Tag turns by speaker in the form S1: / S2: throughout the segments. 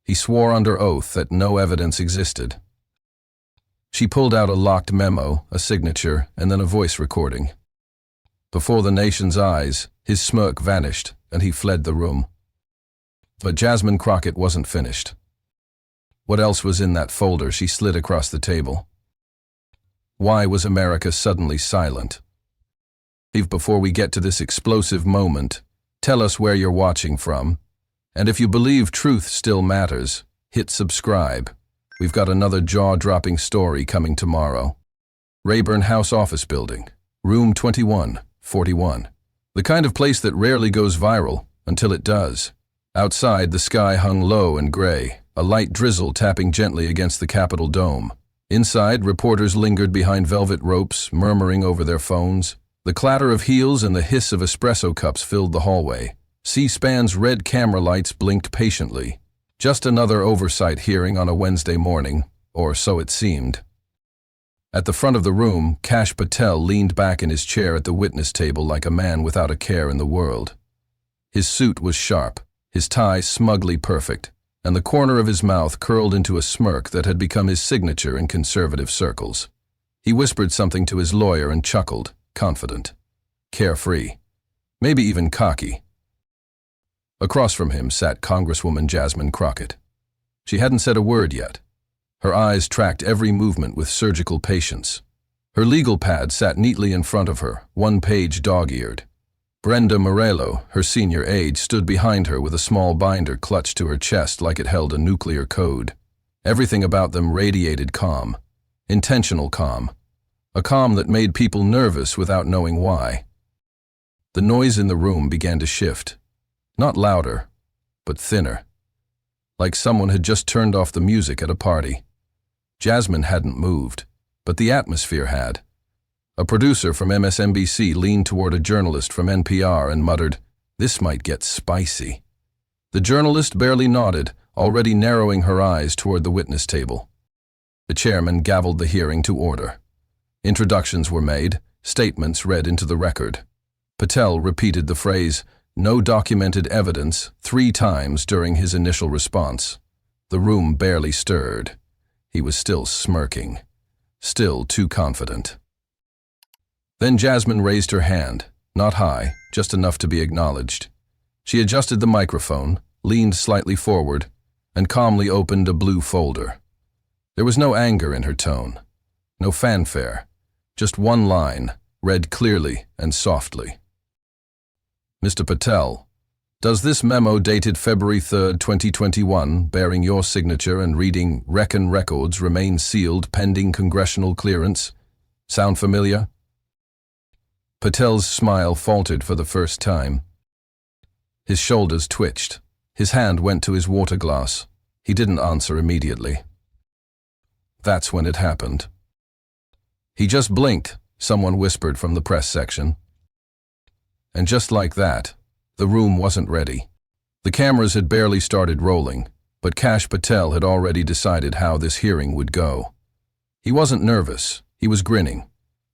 S1: He swore under oath that no evidence existed. She pulled out a locked memo, a signature, and then a voice recording. Before the nation's eyes, his smirk vanished, and he fled the room. But Jasmine Crockett wasn't finished. What else was in that folder she slid across the table? Why was America suddenly silent? Before we get to this explosive moment, tell us where you're watching from. And if you believe truth still matters, hit subscribe. We've got another jaw-dropping story coming tomorrow. Rayburn House Office Building, Room 2141. The kind of place that rarely goes viral, until it does. Outside, the sky hung low and gray, a light drizzle tapping gently against the Capitol dome. Inside, reporters lingered behind velvet ropes, murmuring over their phones. The clatter of heels and the hiss of espresso cups filled the hallway. C-SPAN's red camera lights blinked patiently. Just another oversight hearing on a Wednesday morning, or so it seemed. At the front of the room, Kash Patel leaned back in his chair at the witness table like a man without a care in the world. His suit was sharp, his tie smugly perfect, and the corner of his mouth curled into a smirk that had become his signature in conservative circles. He whispered something to his lawyer and chuckled, confident, carefree, maybe even cocky. Across from him sat Congresswoman Jasmine Crockett. She hadn't said a word yet. Her eyes tracked every movement with surgical patience. Her legal pad sat neatly in front of her, one page dog-eared. Brenda Morello, her senior aide, stood behind her with a small binder clutched to her chest like it held a nuclear code. Everything about them radiated calm, intentional calm, a calm that made people nervous without knowing why. The noise in the room began to shift. Not louder, but thinner. Like someone had just turned off the music at a party. Jasmine hadn't moved, but the atmosphere had. A producer from MSNBC leaned toward a journalist from NPR and muttered, "This might get spicy." The journalist barely nodded, already narrowing her eyes toward the witness table. The chairman gavelled the hearing to order. Introductions were made, statements read into the record. Patel repeated the phrase, "No documented evidence," 3 times during his initial response. The room barely stirred. He was still smirking, still too confident. Then Jasmine raised her hand, not high, just enough to be acknowledged. She adjusted the microphone, leaned slightly forward, and calmly opened a blue folder. There was no anger in her tone, no fanfare, just one line, read clearly and softly. "Mr. Patel, does this memo dated February 3, 2021, bearing your signature and reading Reckon Records remain sealed pending congressional clearance, sound familiar?" Patel's smile faltered for the first time. His shoulders twitched. His hand went to his water glass. He didn't answer immediately. That's when it happened. "He just blinked," someone whispered from the press section. And just like that, the room wasn't ready. The cameras had barely started rolling, but Kash Patel had already decided how this hearing would go. He wasn't nervous, he was grinning.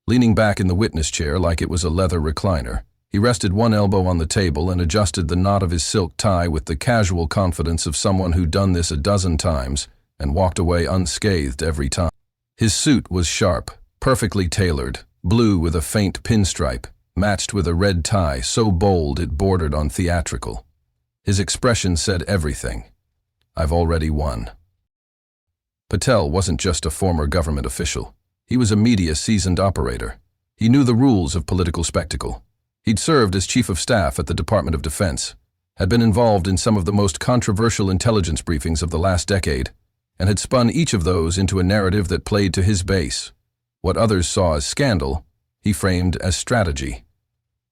S1: Leaning back in the witness chair like it was a leather recliner, he rested one elbow on the table and adjusted the knot of his silk tie with the casual confidence of someone who'd done this a dozen times and walked away unscathed every time. His suit was sharp, perfectly tailored, blue with a faint pinstripe, matched with a red tie so bold it bordered on theatrical. His expression said everything. "I've already won." Patel wasn't just a former government official. He was a media-seasoned operator. He knew the rules of political spectacle. He'd served as chief of staff at the Department of Defense, had been involved in some of the most controversial intelligence briefings of the last decade, and had spun each of those into a narrative that played to his base. What others saw as scandal, he framed as strategy.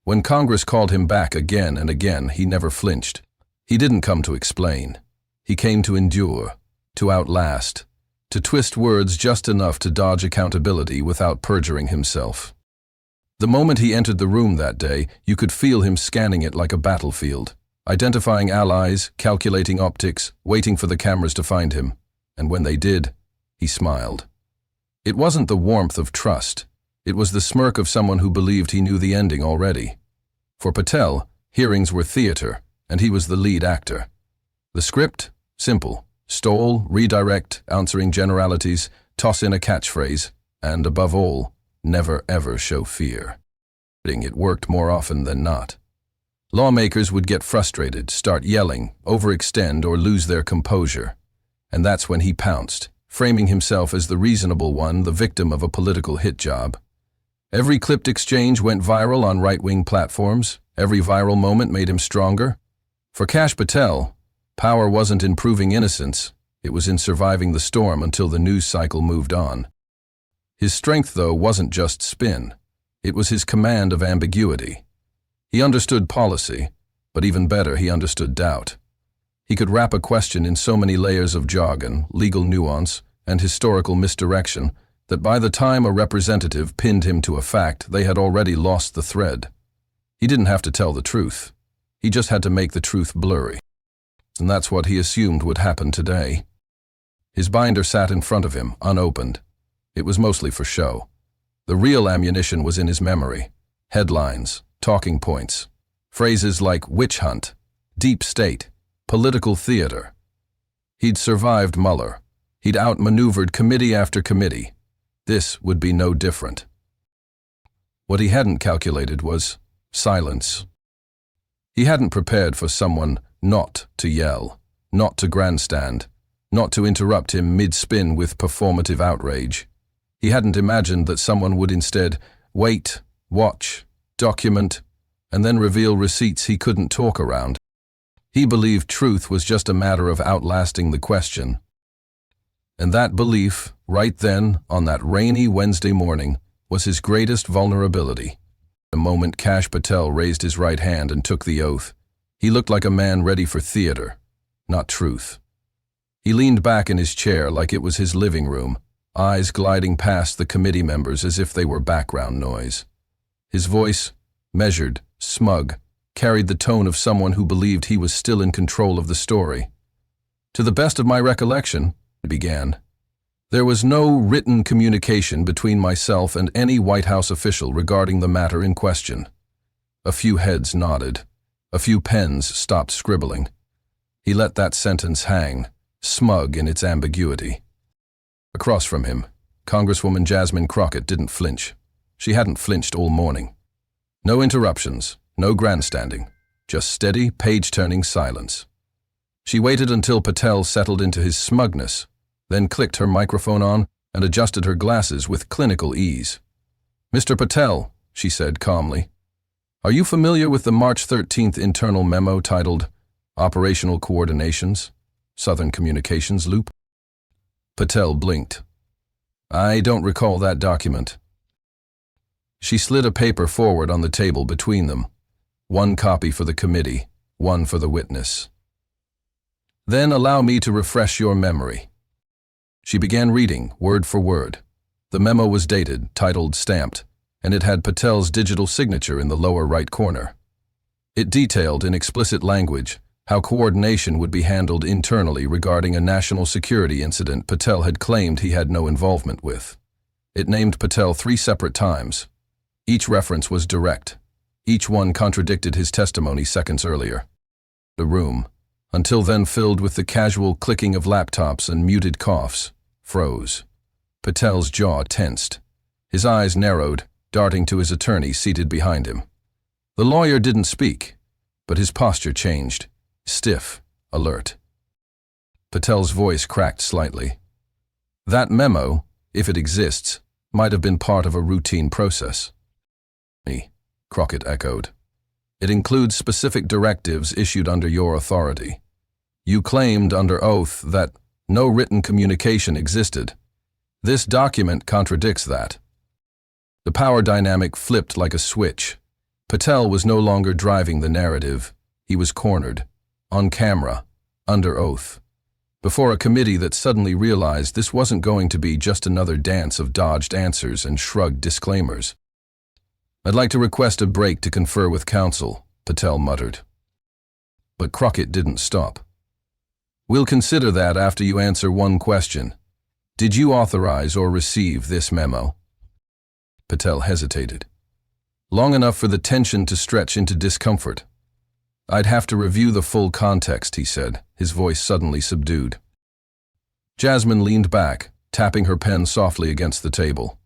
S1: When Congress called him back again and again, he never flinched. He didn't come to explain. He came to endure, to outlast, to twist words just enough to dodge accountability without perjuring himself. The moment he entered the room that day, you could feel him scanning it like a battlefield, identifying allies, calculating optics, waiting for the cameras to find him. And when they did, he smiled. It wasn't the warmth of trust. It was the smirk of someone who believed he knew the ending already. For Patel, hearings were theater, and he was the lead actor. The script? Simple. Stall, redirect, answering generalities, toss in a catchphrase, and above all, never ever show fear. It worked more often than not. Lawmakers would get frustrated, start yelling, overextend, or lose their composure. And that's when he pounced, framing himself as the reasonable one, the victim of a political hit job. Every clipped exchange went viral on right-wing platforms. Every viral moment made him stronger. For Kash Patel, power wasn't in proving innocence, it was in surviving the storm until the news cycle moved on. His strength, though, wasn't just spin. It was his command of ambiguity. He understood policy, but even better, he understood doubt. He could wrap a question in so many layers of jargon, legal nuance, and historical misdirection that by the time a representative pinned him to a fact, they had already lost the thread. He didn't have to tell the truth. He just had to make the truth blurry. And that's what he assumed would happen today. His binder sat in front of him, unopened. It was mostly for show. The real ammunition was in his memory. Headlines, talking points, phrases like witch hunt, deep state, political theater. He'd survived Mueller. He'd outmaneuvered committee after committee. This would be no different. What he hadn't calculated was silence. He hadn't prepared for someone not to yell, not to grandstand, not to interrupt him mid-spin with performative outrage. He hadn't imagined that someone would instead wait, watch, document, and then reveal receipts he couldn't talk around. He believed truth was just a matter of outlasting the question. And that belief, right then, on that rainy Wednesday morning, was his greatest vulnerability. The moment Kash Patel raised his right hand and took the oath, he looked like a man ready for theater, not truth. He leaned back in his chair like it was his living room, eyes gliding past the committee members as if they were background noise. His voice, measured, smug, carried the tone of someone who believed he was still in control of the story. To the best of my recollection, he began, there was no written communication between myself and any White House official regarding the matter in question. A few heads nodded. A few pens stopped scribbling. He let that sentence hang, smug in its ambiguity. Across from him, Congresswoman Jasmine Crockett didn't flinch. She hadn't flinched all morning. No interruptions, no grandstanding, just steady, page-turning silence. She waited until Patel settled into his smugness, then clicked her microphone on and adjusted her glasses with clinical ease. "Mr. Patel," she said calmly, "are you familiar with the March 13th internal memo titled Operational Coordinations, Southern Communications Loop?" Patel blinked. "I don't recall that document." She slid a paper forward on the table between them. One copy for the committee, one for the witness. "Then allow me to refresh your memory." She began reading, word for word. The memo was dated, titled, stamped, and it had Patel's digital signature in the lower right corner. It detailed in explicit language how coordination would be handled internally regarding a national security incident Patel had claimed he had no involvement with. It named Patel 3 separate times. Each reference was direct. Each one contradicted his testimony seconds earlier. The room, until then filled with the casual clicking of laptops and muted coughs, froze. Patel's jaw tensed. His eyes narrowed, darting to his attorney seated behind him. The lawyer didn't speak, but his posture changed. Stiff, alert. Patel's voice cracked slightly. "That memo, if it exists, might have been part of a routine process." Crockett echoed. "It includes specific directives issued under your authority. You claimed under oath that no written communication existed. This document contradicts that." The power dynamic flipped like a switch. Patel was no longer driving the narrative. He was cornered. On camera, under oath, before a committee that suddenly realized this wasn't going to be just another dance of dodged answers and shrugged disclaimers. "I'd like to request a break to confer with counsel," Patel muttered. But Crockett didn't stop. "We'll consider that after you answer one question. Did you authorize or receive this memo?" Patel hesitated. Long enough for the tension to stretch into discomfort. "I'd have to review the full context," he said, his voice suddenly subdued. Jasmine leaned back, tapping her pen softly against the table.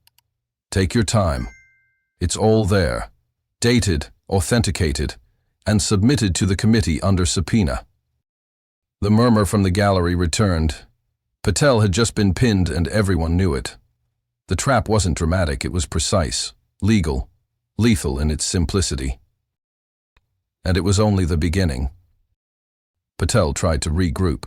S1: Take your time. It's all there. Dated, authenticated, and submitted to the committee under subpoena. The murmur from the gallery returned. Patel had just been pinned and everyone knew it. The trap wasn't dramatic, it was precise, legal, lethal in its simplicity. And it was only the beginning. Patel tried to regroup.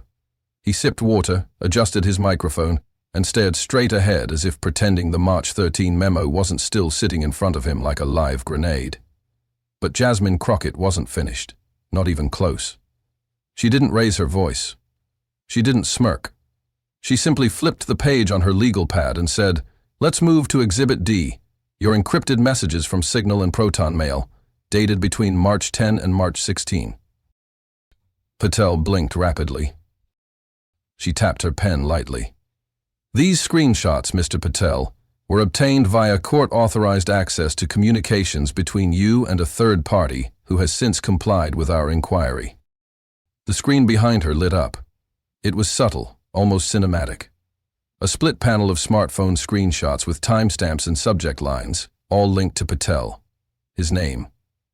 S1: He sipped water, adjusted his microphone, and stared straight ahead as if pretending the March 13 memo wasn't still sitting in front of him like a live grenade. But Jasmine Crockett wasn't finished, not even close. She didn't raise her voice. She didn't smirk. She simply flipped the page on her legal pad and said, "Let's move to Exhibit D, your encrypted messages from Signal and Proton Mail, dated between March 10 and March 16. Patel blinked rapidly. She tapped her pen lightly. These screenshots, Mr. Patel, were obtained via court-authorized access to communications between you and a third party who has since complied with our inquiry. The screen behind her lit up. It was subtle, almost cinematic. A split panel of smartphone screenshots with timestamps and subject lines, all linked to Patel. His name,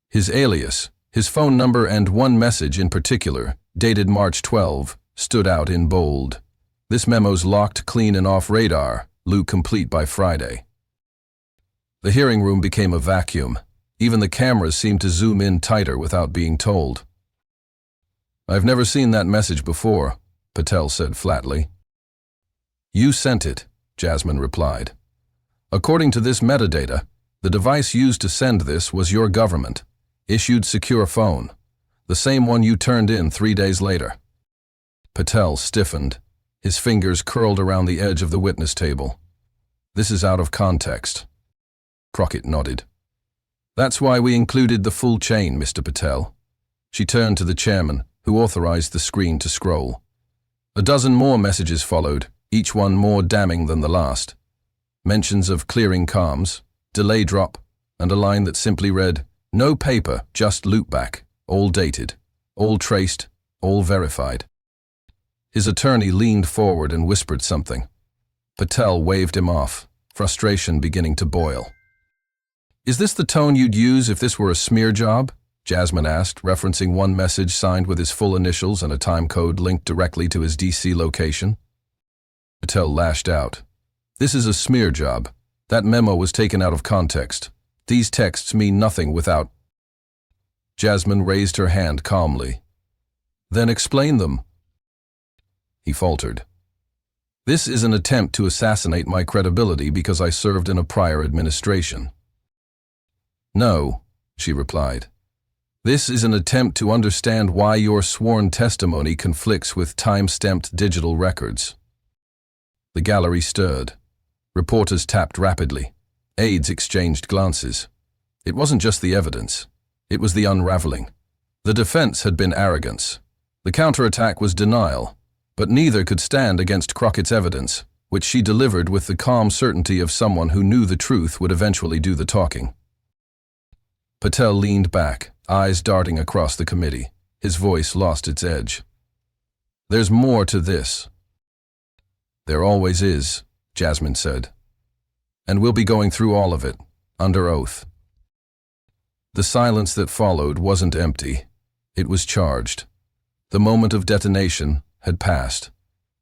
S1: his alias, his phone number, and one message in particular, dated March 12, stood out in bold. This memo's locked, clean, and off radar, Lou complete by Friday. The hearing room became a vacuum. Even the cameras seemed to zoom in tighter without being told. I've never seen that message before, Patel said flatly. You sent it, Jasmine replied. According to this metadata, the device used to send this was your government-issued secure phone, the same one you turned in 3 days later. Patel stiffened. His fingers curled around the edge of the witness table. This is out of context. Crockett nodded. That's why we included the full chain, Mr. Patel. She turned to the chairman, who authorized the screen to scroll. A dozen more messages followed, each one more damning than the last. Mentions of clearing comms, delay drop, and a line that simply read, "No paper, just loopback, all dated, all traced, all verified." His attorney leaned forward and whispered something. Patel waved him off, frustration beginning to boil. Is this the tone you'd use if this were a smear job? Jasmine asked, referencing one message signed with his full initials and a time code linked directly to his DC location. Patel lashed out. This is a smear job. That memo was taken out of context. These texts mean nothing without... Jasmine raised her hand calmly. Then explain them. He faltered. This is an attempt to assassinate my credibility because I served in a prior administration. No, she replied. This is an attempt to understand why your sworn testimony conflicts with time-stamped digital records. The gallery stirred. Reporters tapped rapidly. Aides exchanged glances. It wasn't just the evidence. It was the unraveling. The defense had been arrogance. The counterattack was denial, but neither could stand against Crockett's evidence, which she delivered with the calm certainty of someone who knew the truth would eventually do the talking. Patel leaned back, eyes darting across the committee. His voice lost its edge. There's more to this. There always is, Jasmine said. And we'll be going through all of it, under oath. The silence that followed wasn't empty. It was charged. The moment of detonation had passed.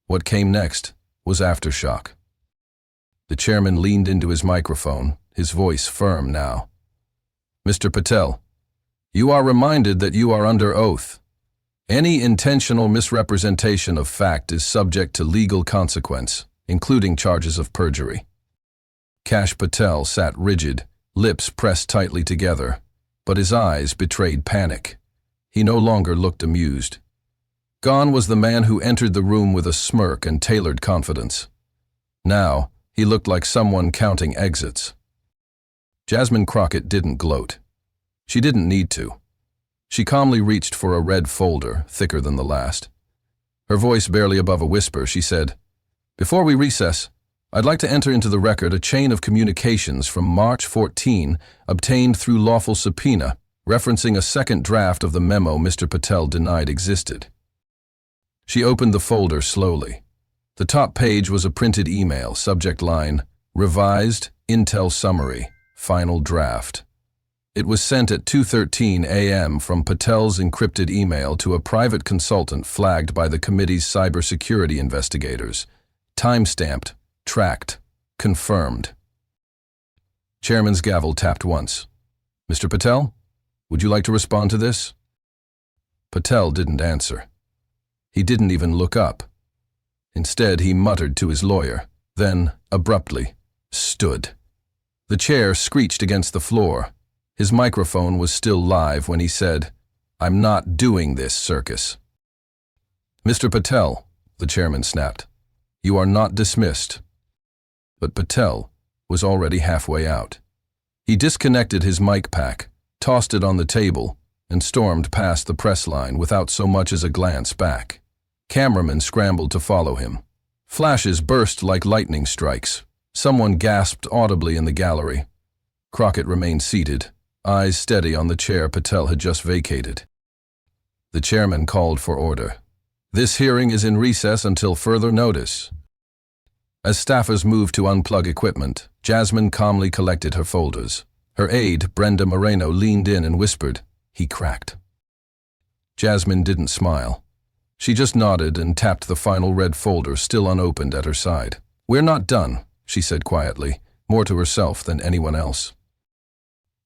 S1: What came next was aftershock. The chairman leaned into his microphone, his voice firm now. Mr. Patel, you are reminded that you are under oath. Any intentional misrepresentation of fact is subject to legal consequence, including charges of perjury. Kash Patel sat rigid, lips pressed tightly together, but his eyes betrayed panic. He no longer looked amused. Gone was the man who entered the room with a smirk and tailored confidence. Now, he looked like someone counting exits. Jasmine Crockett didn't gloat. She didn't need to. She calmly reached for a red folder, thicker than the last. Her voice barely above a whisper, she said, "Before we recess, I'd like to enter into the record a chain of communications from March 14 obtained through lawful subpoena, referencing a second draft of the memo Mr. Patel denied existed." She opened the folder slowly. The top page was a printed email, subject line, Revised Intel Summary, Final Draft. It was sent at 2:13 a.m. from Patel's encrypted email to a private consultant flagged by the committee's cybersecurity investigators. Time-stamped, tracked, confirmed. Chairman's gavel tapped once. Mr. Patel, would you like to respond to this? Patel didn't answer. He didn't even look up. Instead, he muttered to his lawyer, then, abruptly, stood. The chair screeched against the floor. His microphone was still live when he said, "I'm not doing this circus." Mr. Patel, the chairman snapped, "you are not dismissed." But Patel was already halfway out. He disconnected his mic pack, tossed it on the table, and stormed past the press line without so much as a glance back. Cameramen scrambled to follow him. Flashes burst like lightning strikes. Someone gasped audibly in the gallery. Crockett remained seated, eyes steady on the chair Patel had just vacated. The chairman called for order. "This hearing is in recess until further notice." As staffers moved to unplug equipment, Jasmine calmly collected her folders. Her aide, Brenda Moreno, leaned in and whispered, "He cracked." Jasmine didn't smile. She just nodded and tapped the final red folder still unopened at her side. "We're not done," she said quietly, more to herself than anyone else.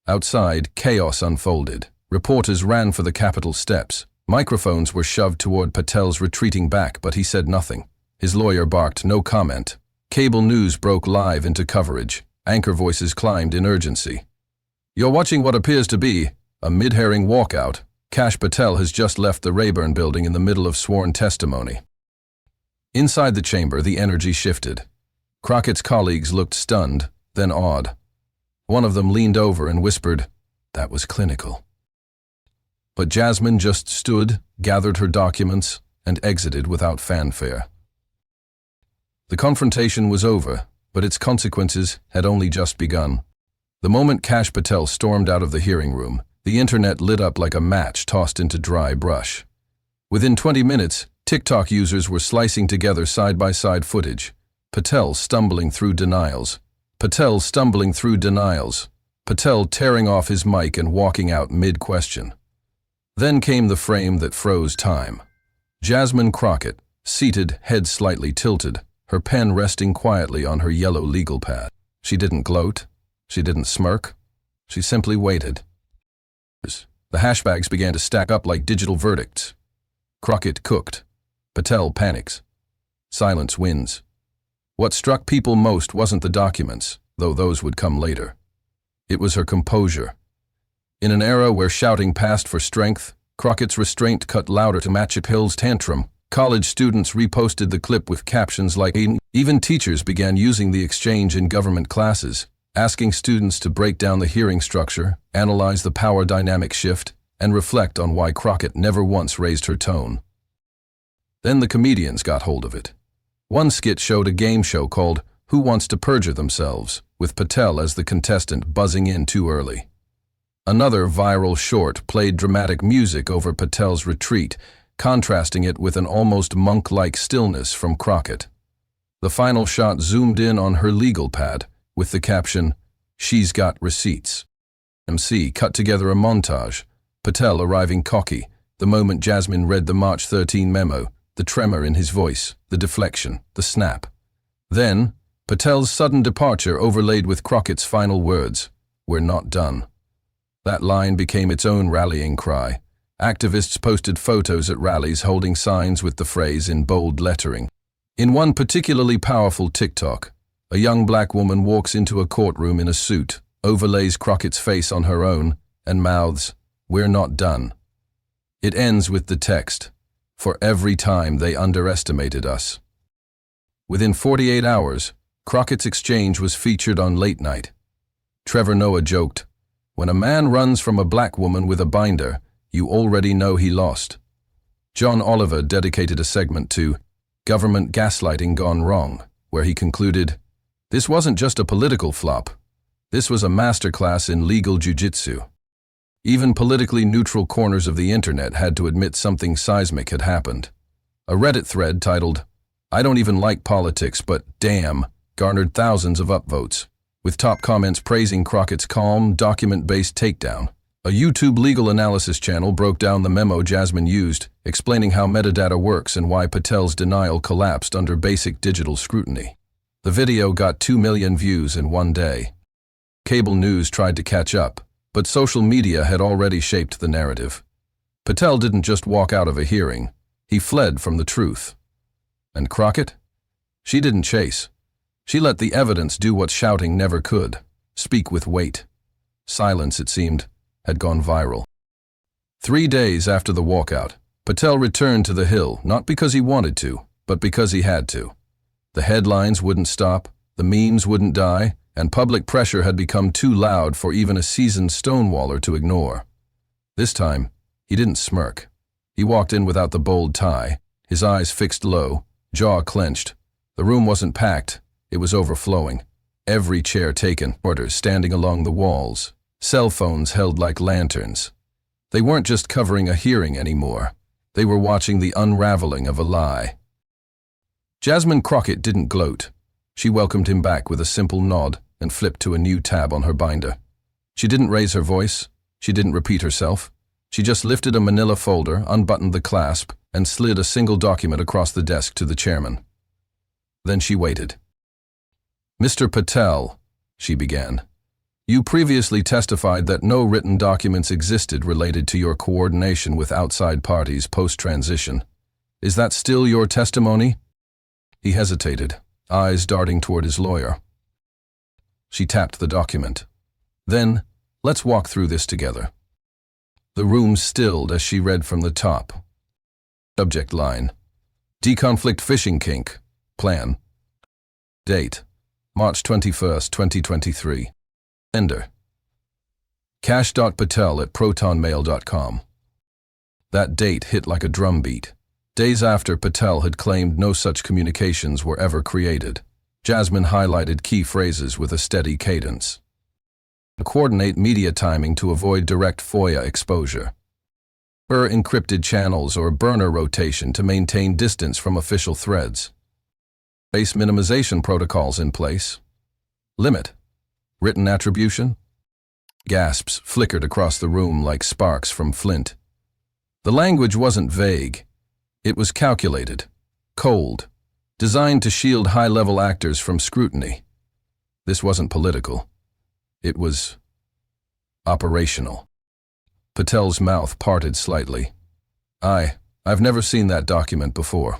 S1: Outside, chaos unfolded. Reporters ran for the Capitol steps. Microphones were shoved toward Patel's retreating back, but he said nothing. His lawyer barked no comment. Cable news broke live into coverage. Anchor voices climbed in urgency. "You're watching what appears to be a mid-hearing walkout. Kash Patel has just left the Rayburn building in the middle of sworn testimony." Inside the chamber, the energy shifted. Crockett's colleagues looked stunned, then awed. One of them leaned over and whispered, "That was clinical." But Jasmine just stood, gathered her documents, and exited without fanfare. The confrontation was over, but its consequences had only just begun. The moment Kash Patel stormed out of the hearing room, the internet lit up like a match tossed into dry brush. Within 20 minutes, TikTok users were slicing together side-by-side footage. Patel stumbling through denials. Patel stumbling through denials. Patel tearing off his mic and walking out mid-question. Then came the frame that froze time. Jasmine Crockett, seated, head slightly tilted, her pen resting quietly on her yellow legal pad. She didn't gloat. She didn't smirk. She simply waited. The hashbags began to stack up like digital verdicts. Crockett cooked. Patel panics. Silence wins. What struck people most wasn't the documents, though those would come later. It was her composure. In an era where shouting passed for strength, Crockett's restraint cut louder to match Patel's tantrum. College students reposted the clip with captions like, even teachers began using the exchange in government classes, asking students to break down the hearing structure, analyze the power dynamic shift, and reflect on why Crockett never once raised her tone. Then the comedians got hold of it. One skit showed a game show called Who Wants to Perjure Themselves, with Patel as the contestant buzzing in too early. Another viral short played dramatic music over Patel's retreat, contrasting it with an almost monk-like stillness from Crockett. The final shot zoomed in on her legal pad, with the caption, "She's got receipts." MC cut together a montage, Patel arriving cocky, the moment Jasmine read the March 13 memo, the tremor in his voice, the deflection, the snap. Then, Patel's sudden departure overlaid with Crockett's final words, "We're not done." That line became its own rallying cry. Activists posted photos at rallies holding signs with the phrase in bold lettering. In one particularly powerful TikTok, a young black woman walks into a courtroom in a suit, overlays Crockett's face on her own, and mouths, "We're not done." It ends with the text, "For every time they underestimated us." Within 48 hours, Crockett's exchange was featured on Late Night. Trevor Noah joked, "When a man runs from a black woman with a binder, you already know he lost." John Oliver dedicated a segment to Government Gaslighting Gone Wrong, where he concluded, "This wasn't just a political flop. This was a masterclass in legal jujitsu." Even politically neutral corners of the internet had to admit something seismic had happened. A Reddit thread titled, "I don't even like politics, but damn," garnered thousands of upvotes, with top comments praising Crockett's calm, document-based takedown. A YouTube legal analysis channel broke down the memo Jasmine used, explaining how metadata works and why Patel's denial collapsed under basic digital scrutiny. The video got 2 million views in one day. Cable news tried to catch up, but social media had already shaped the narrative. Patel didn't just walk out of a hearing, he fled from the truth. And Crockett? She didn't chase. She let the evidence do what shouting never could, speak with weight. Silence, it seemed, had gone viral. 3 days after the walkout, Patel returned to the Hill, not because he wanted to, but because he had to. The headlines wouldn't stop, the memes wouldn't die, and public pressure had become too loud for even a seasoned stonewaller to ignore. This time, he didn't smirk. He walked in without the bold tie, his eyes fixed low, jaw clenched. The room wasn't packed, it was overflowing. Every chair taken, orders standing along the walls, cell phones held like lanterns. They weren't just covering a hearing anymore. They were watching the unraveling of a lie. Jasmine Crockett didn't gloat. She welcomed him back with a simple nod and flipped to a new tab on her binder. She didn't raise her voice. She didn't repeat herself. She just lifted a manila folder, unbuttoned the clasp, and slid a single document across the desk to the chairman. Then she waited. "Mr. Patel," she began, "you previously testified that no written documents existed related to your coordination with outside parties post-transition. Is that still your testimony?" He hesitated, eyes darting toward his lawyer. She tapped the document. "Then, let's walk through this together." The room stilled as she read from the top. Subject line: Deconflict Fishing Kink. Plan. Date: March 21st, 2023. Sender: Kash.Patel@protonmail.com. That date hit like a drumbeat. Days after Patel had claimed no such communications were ever created, Jasmine highlighted key phrases with a steady cadence. Coordinate media timing to avoid direct FOIA exposure. Encrypted channels or burner rotation to maintain distance from official threads. Base minimization protocols in place. Limit. Written attribution. Gasps flickered across the room like sparks from flint. The language wasn't vague. It was calculated, cold, designed to shield high-level actors from scrutiny. This wasn't political. It was operational. Patel's mouth parted slightly. I've never seen that document before."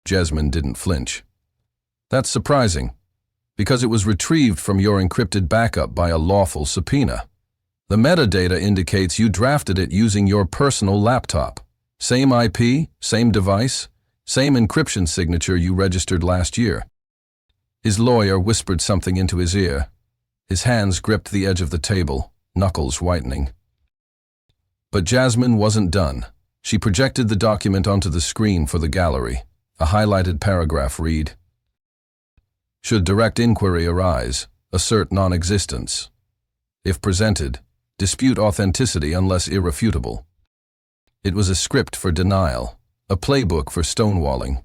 S1: Jasmine didn't flinch. "That's surprising, because it was retrieved from your encrypted backup by a lawful subpoena. The metadata indicates you drafted it using your personal laptop. Same IP, same device, same encryption signature you registered last year." His lawyer whispered something into his ear. His hands gripped the edge of the table, knuckles whitening. But Jasmine wasn't done. She projected the document onto the screen for the gallery. A highlighted paragraph read: "Should direct inquiry arise, assert non-existence. If presented, dispute authenticity unless irrefutable." It was a script for denial, a playbook for stonewalling.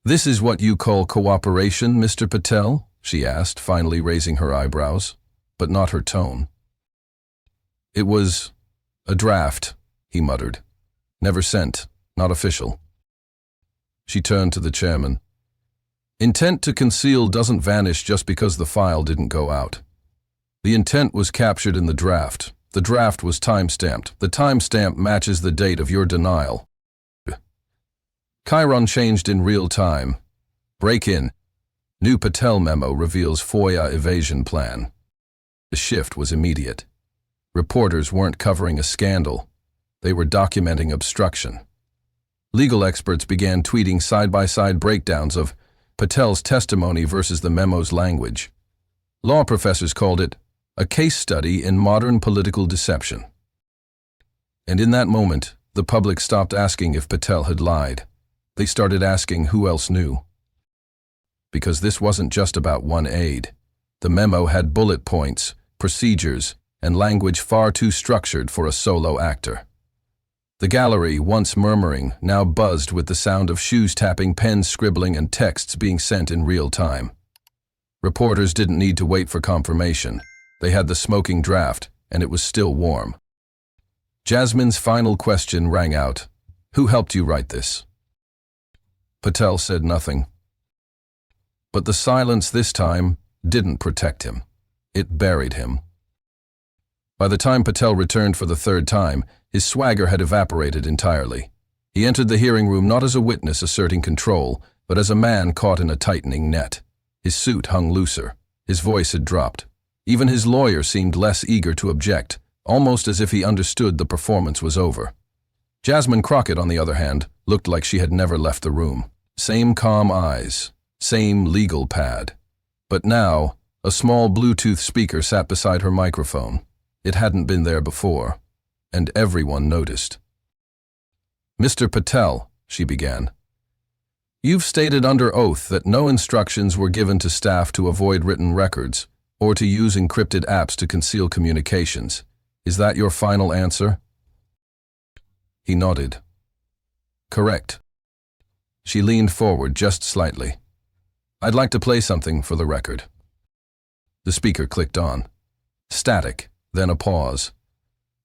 S1: "This is what you call cooperation, Mr. Patel?" she asked, finally raising her eyebrows, but not her tone. "It was a draft," he muttered. "Never sent, not official." She turned to the chairman. "Intent to conceal doesn't vanish just because the file didn't go out. The intent was captured in the draft. The draft was time-stamped. The timestamp matches the date of your denial. Chiron changed in real time. Break-in. New Patel memo reveals FOIA evasion plan." The shift was immediate. Reporters weren't covering a scandal. They were documenting obstruction. Legal experts began tweeting side-by-side breakdowns of Patel's testimony versus the memo's language. Law professors called it a case study in modern political deception. And in that moment, the public stopped asking if Patel had lied. They started asking who else knew. Because this wasn't just about one aide. The memo had bullet points, procedures, and language far too structured for a solo actor. The gallery, once murmuring, now buzzed with the sound of shoes tapping, pens scribbling, and texts being sent in real time. Reporters didn't need to wait for confirmation. They had the smoking draft, and it was still warm. Jasmine's final question rang out. "Who helped you write this?" Patel said nothing. But the silence this time didn't protect him. It buried him. By the time Patel returned for the third time, his swagger had evaporated entirely. He entered the hearing room not as a witness asserting control, but as a man caught in a tightening net. His suit hung looser. His voice had dropped. Even his lawyer seemed less eager to object, almost as if he understood the performance was over. Jasmine Crockett, on the other hand, looked like she had never left the room. Same calm eyes, same legal pad. But now, a small Bluetooth speaker sat beside her microphone. It hadn't been there before, and everyone noticed. "Mr. Patel," she began, "you've stated under oath that no instructions were given to staff to avoid written records or to use encrypted apps to conceal communications. Is that your final answer?" He nodded. "Correct." She leaned forward just slightly. "I'd like to play something for the record." The speaker clicked on. Static, then a pause.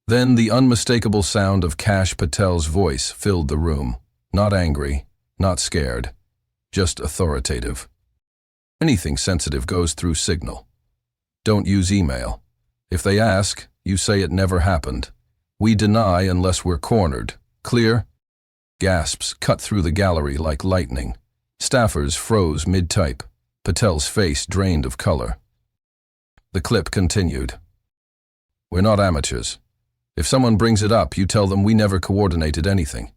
S1: Then the unmistakable sound of Kash Patel's voice filled the room. Not angry, not scared, just authoritative. "Anything sensitive goes through Signal. Don't use email. If they ask, you say it never happened. We deny unless we're cornered. Clear?" Gasps cut through the gallery like lightning. Staffers froze mid-type. Patel's face drained of color. The clip continued. "We're not amateurs. If someone brings it up, you tell them we never coordinated anything.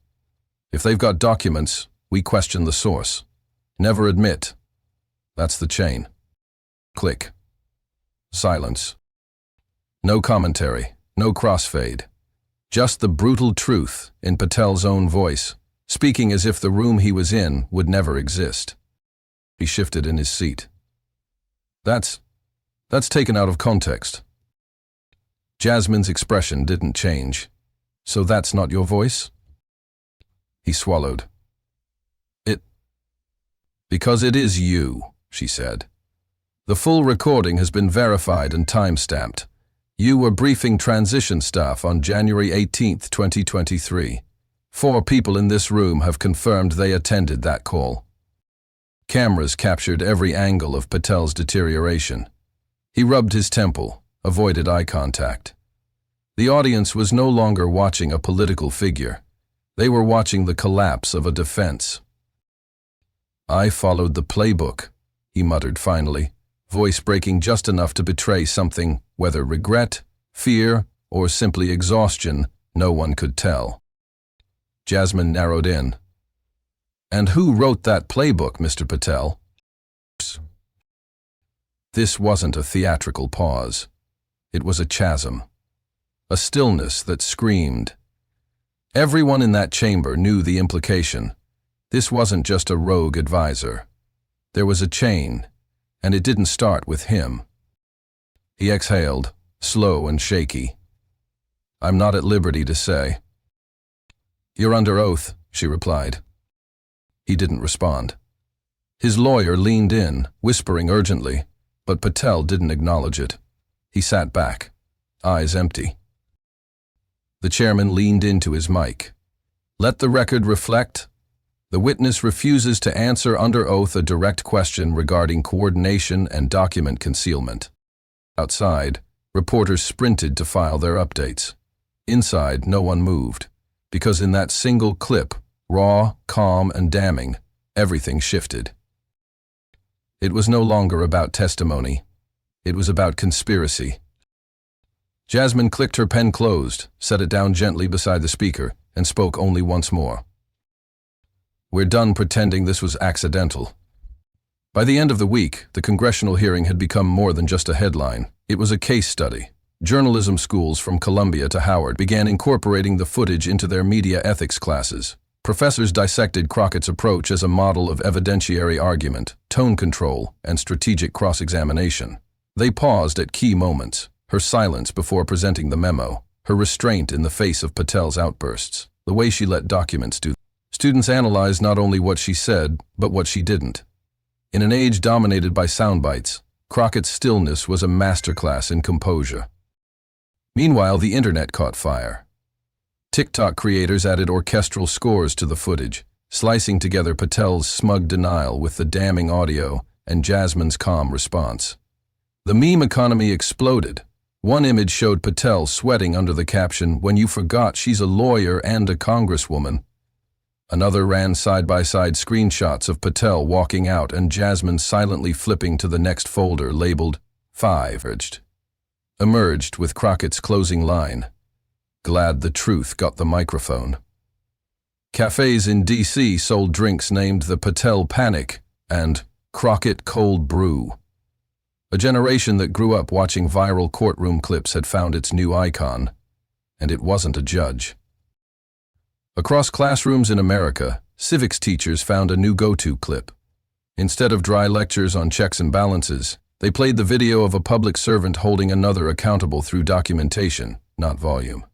S1: If they've got documents, we question the source. Never admit. That's the chain." Click. Silence. No commentary, no crossfade. Just the brutal truth in Patel's own voice, speaking as if the room he was in would never exist. He shifted in his seat. That's taken out of context." Jasmine's expression didn't change. "So that's not your voice?" He swallowed. Because it is you," she said. "The full recording has been verified and time-stamped. You were briefing transition staff on January 18th, 2023. 4 people in this room have confirmed they attended that call." Cameras captured every angle of Patel's deterioration. He rubbed his temple, avoided eye contact. The audience was no longer watching a political figure. They were watching the collapse of a defense. "I followed the playbook," he muttered finally, voice breaking just enough to betray something, whether regret, fear, or simply exhaustion, no one could tell. Jasmine narrowed in. "And who wrote that playbook, Mr. Patel?" This wasn't a theatrical pause. It was a chasm. A stillness that screamed. Everyone in that chamber knew the implication. This wasn't just a rogue advisor. There was a chain, and it didn't start with him. He exhaled, slow and shaky. "I'm not at liberty to say." "You're under oath," she replied. He didn't respond. His lawyer leaned in, whispering urgently, but Patel didn't acknowledge it. He sat back, eyes empty. The chairman leaned into his mic. "Let the record reflect. The witness refuses to answer under oath a direct question regarding coordination and document concealment." Outside, reporters sprinted to file their updates. Inside, no one moved, because in that single clip, raw, calm, and damning, everything shifted. It was no longer about testimony. It was about conspiracy. Jasmine clicked her pen closed, set it down gently beside the speaker, and spoke only once more. "We're done pretending this was accidental." By the end of the week, the congressional hearing had become more than just a headline. It was a case study. Journalism schools from Columbia to Howard began incorporating the footage into their media ethics classes. Professors dissected Crockett's approach as a model of evidentiary argument, tone control, and strategic cross-examination. They paused at key moments, her silence before presenting the memo, her restraint in the face of Patel's outbursts. the way she let documents do. Students analyzed not only what she said, but what she didn't. In an age dominated by soundbites, Crockett's stillness was a masterclass in composure. Meanwhile, the internet caught fire. TikTok creators added orchestral scores to the footage, slicing together Patel's smug denial with the damning audio and Jasmine's calm response. The meme economy exploded. One image showed Patel sweating under the caption, "When you forgot she's a lawyer and a congresswoman." Another ran side-by-side screenshots of Patel walking out and Jasmine silently flipping to the next folder labeled 5. Emerged with Crockett's closing line, "Glad the truth got the microphone." Cafes in D.C. sold drinks named the Patel Panic and Crockett Cold Brew. A generation that grew up watching viral courtroom clips had found its new icon, and it wasn't a judge. Across classrooms in America, civics teachers found a new go-to clip. Instead of dry lectures on checks and balances, they played the video of a public servant holding another accountable through documentation, not volume.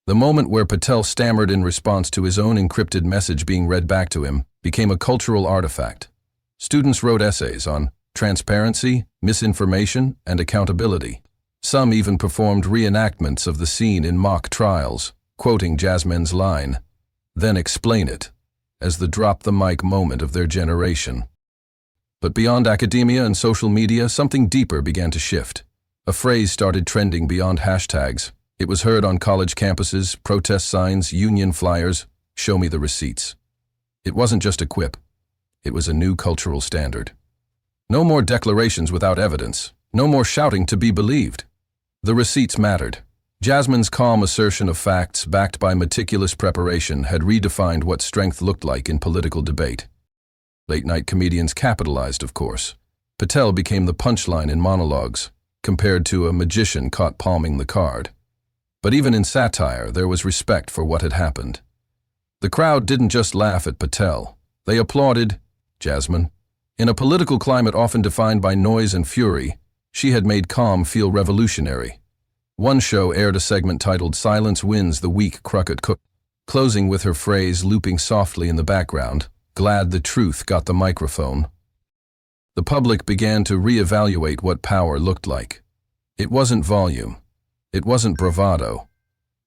S1: The moment where Patel stammered in response to his own encrypted message being read back to him became a cultural artifact. Students wrote essays on transparency, misinformation, and accountability. Some even performed reenactments of the scene in mock trials, quoting Jasmine's line, "Then explain it," as the drop-the-mic moment of their generation. But beyond academia and social media, something deeper began to shift. A phrase started trending beyond hashtags. It was heard on college campuses, protest signs, union flyers, "Show me the receipts." It wasn't just a quip. It was a new cultural standard. No more declarations without evidence. No more shouting to be believed. The receipts mattered. Jasmine's calm assertion of facts backed by meticulous preparation had redefined what strength looked like in political debate. Late-night comedians capitalized, of course. Patel became the punchline in monologues, compared to a magician caught palming the card. But even in satire, there was respect for what had happened. The crowd didn't just laugh at Patel. They applauded Jasmine. In a political climate often defined by noise and fury, she had made calm feel revolutionary. One show aired a segment titled "Silence Wins the Weak Crockett Cook," closing with her phrase looping softly in the background, "Glad the truth got the microphone." The public began to reevaluate what power looked like. It wasn't volume. It wasn't bravado.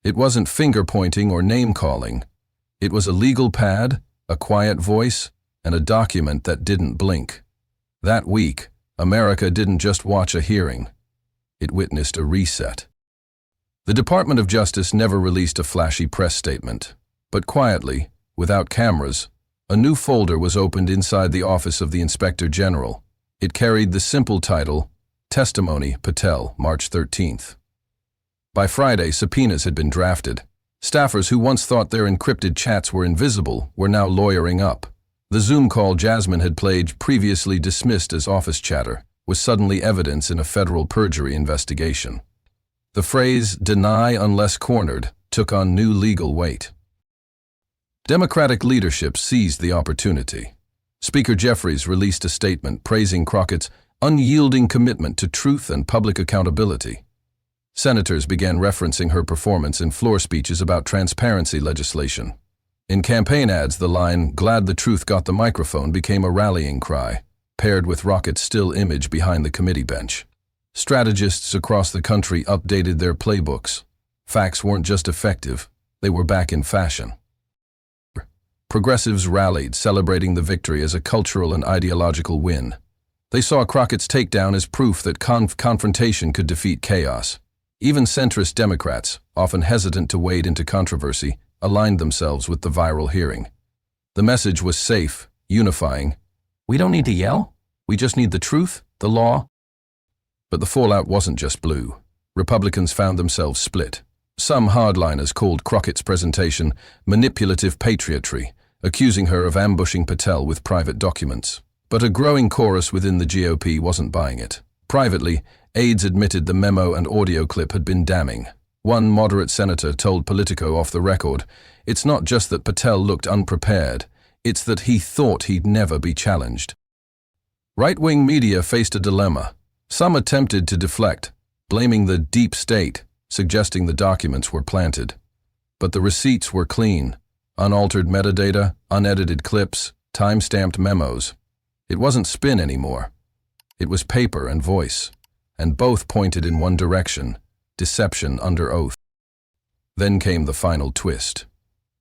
S1: It wasn't finger-pointing or name-calling. It was a legal pad, a quiet voice, and a document that didn't blink. That week, America didn't just watch a hearing. It witnessed a reset. The Department of Justice never released a flashy press statement, but quietly, without cameras, a new folder was opened inside the office of the Inspector General. It carried the simple title, "Testimony, Patel, March 13th. By Friday, subpoenas had been drafted. Staffers who once thought their encrypted chats were invisible were now lawyering up. The Zoom call Jasmine had played, previously dismissed as office chatter, was suddenly evidence in a federal perjury investigation. The phrase, "deny unless cornered," took on new legal weight. Democratic leadership seized the opportunity. Speaker Jeffries released a statement praising Crockett's unyielding commitment to truth and public accountability. Senators began referencing her performance in floor speeches about transparency legislation. In campaign ads, the line, "Glad the truth got the microphone," became a rallying cry, paired with Crockett's still image behind the committee bench. Strategists across the country updated their playbooks. Facts weren't just effective, they were back in fashion. Progressives rallied, celebrating the victory as a cultural and ideological win. They saw Crockett's takedown as proof that confrontation could defeat chaos. Even centrist Democrats, often hesitant to wade into controversy, aligned themselves with the viral hearing. The message was safe, unifying. We don't need to yell. We just need the truth, the law. But the fallout wasn't just blue. Republicans found themselves split. Some hardliners called Crockett's presentation manipulative patriotry, accusing her of ambushing Patel with private documents. But a growing chorus within the GOP wasn't buying it. Privately, aides admitted the memo and audio clip had been damning. One moderate senator told Politico off the record, "It's not just that Patel looked unprepared, it's that he thought he'd never be challenged." Right-wing media faced a dilemma. Some attempted to deflect, blaming the deep state, suggesting the documents were planted. But the receipts were clean. Unaltered metadata, unedited clips, time-stamped memos. It wasn't spin anymore. It was paper and voice, and both pointed in one direction: deception under oath. Then came the final twist.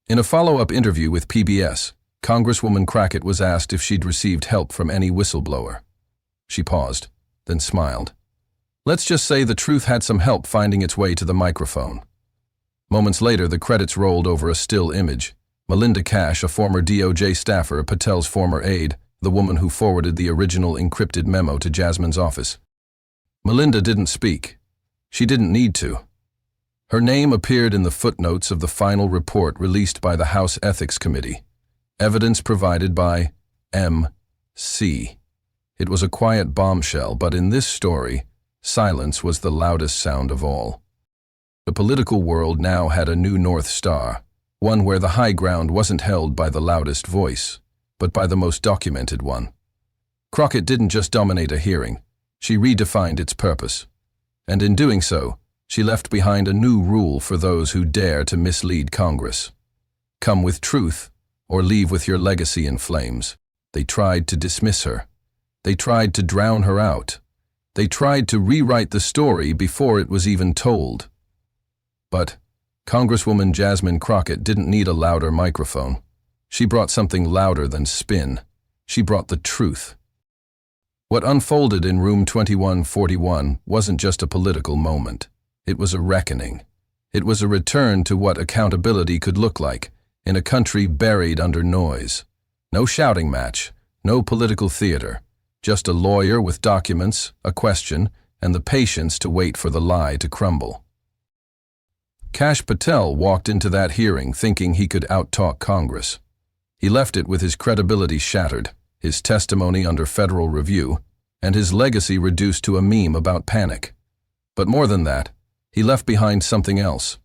S1: In a follow-up interview with PBS, Congresswoman Crockett was asked if she'd received help from any whistleblower. She paused, then smiled. Let's just say the truth had some help finding its way to the microphone. Moments later, the credits rolled over a still image. Melinda Kash, a former DOJ staffer, Patel's former aide, the woman who forwarded the original encrypted memo to Jasmine's office. Melinda didn't speak. She didn't need to. Her name appeared in the footnotes of the final report released by the House Ethics Committee. Evidence provided by M.C. It was a quiet bombshell, but in this story, silence was the loudest sound of all. The political world now had a new North Star, one where the high ground wasn't held by the loudest voice, but by the most documented one. Crockett didn't just dominate a hearing, she redefined its purpose. And in doing so, she left behind a new rule for those who dare to mislead Congress. Come with truth, or leave with your legacy in flames. They tried to dismiss her. They tried to drown her out. They tried to rewrite the story before it was even told. But Congresswoman Jasmine Crockett didn't need a louder microphone. She brought something louder than spin. She brought the truth. What unfolded in room 2141 wasn't just a political moment. It was a reckoning. It was a return to what accountability could look like in a country buried under noise. No shouting match, no political theater, just a lawyer with documents, a question, and the patience to wait for the lie to crumble. Kash Patel walked into that hearing thinking he could out-talk Congress. He left it with his credibility shattered, his testimony under federal review, and his legacy reduced to a meme about panic. But more than that, he left behind something else.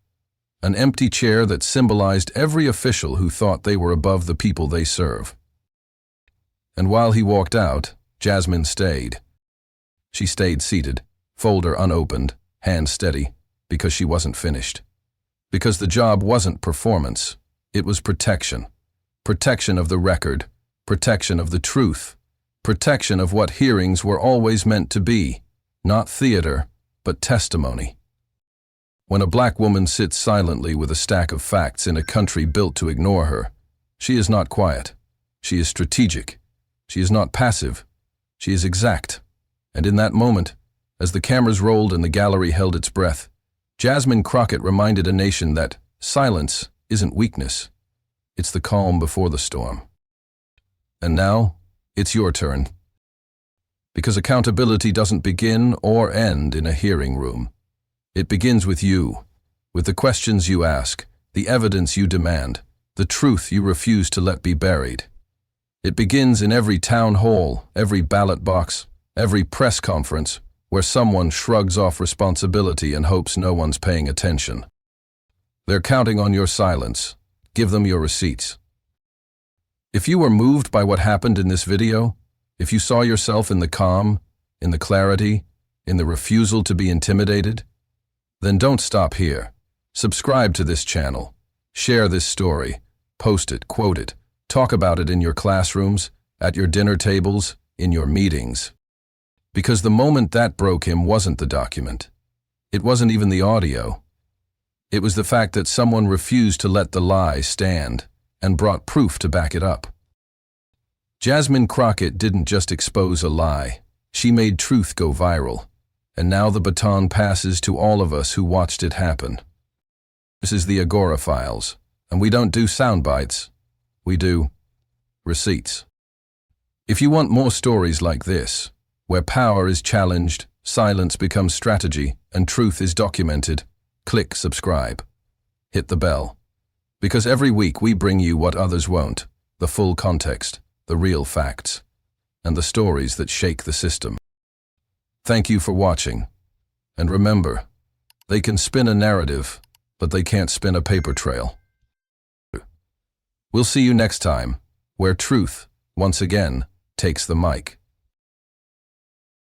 S1: An empty chair that symbolized every official who thought they were above the people they serve. And while he walked out, Jasmine stayed. She stayed seated, folder unopened, hand steady, because she wasn't finished. Because the job wasn't performance, it was protection. Protection of the record, protection of the truth, protection of what hearings were always meant to be, not theater, but testimony. When a black woman sits silently with a stack of facts in a country built to ignore her, she is not quiet. She is strategic. She is not passive. She is exact. And in that moment, as the cameras rolled and the gallery held its breath, Jasmine Crockett reminded a nation that silence isn't weakness. It's the calm before the storm. And now, it's your turn. Because accountability doesn't begin or end in a hearing room. It begins with you, with the questions you ask, the evidence you demand, the truth you refuse to let be buried. It begins in every town hall, every ballot box, every press conference, where someone shrugs off responsibility and hopes no one's paying attention. They're counting on your silence. Give them your receipts. If you were moved by what happened in this video, if you saw yourself in the calm, in the clarity, in the refusal to be intimidated, then don't stop here. Subscribe to this channel. Share this story. Post it, quote it. Talk about it in your classrooms, at your dinner tables, in your meetings. Because the moment that broke him wasn't the document. It wasn't even the audio. It was the fact that someone refused to let the lie stand and brought proof to back it up. Jasmine Crockett didn't just expose a lie. She made truth go viral. And now the baton passes to all of us who watched it happen. This is the Agora Files, and we don't do sound bites. We do receipts. If you want more stories like this, where power is challenged, silence becomes strategy, and truth is documented, click subscribe. Hit the bell. Because every week we bring you what others won't, the full context, the real facts, and the stories that shake the system. Thank you for watching. And remember, they can spin a narrative, but they can't spin a paper trail. We'll see you next time, where truth, once again, takes the mic.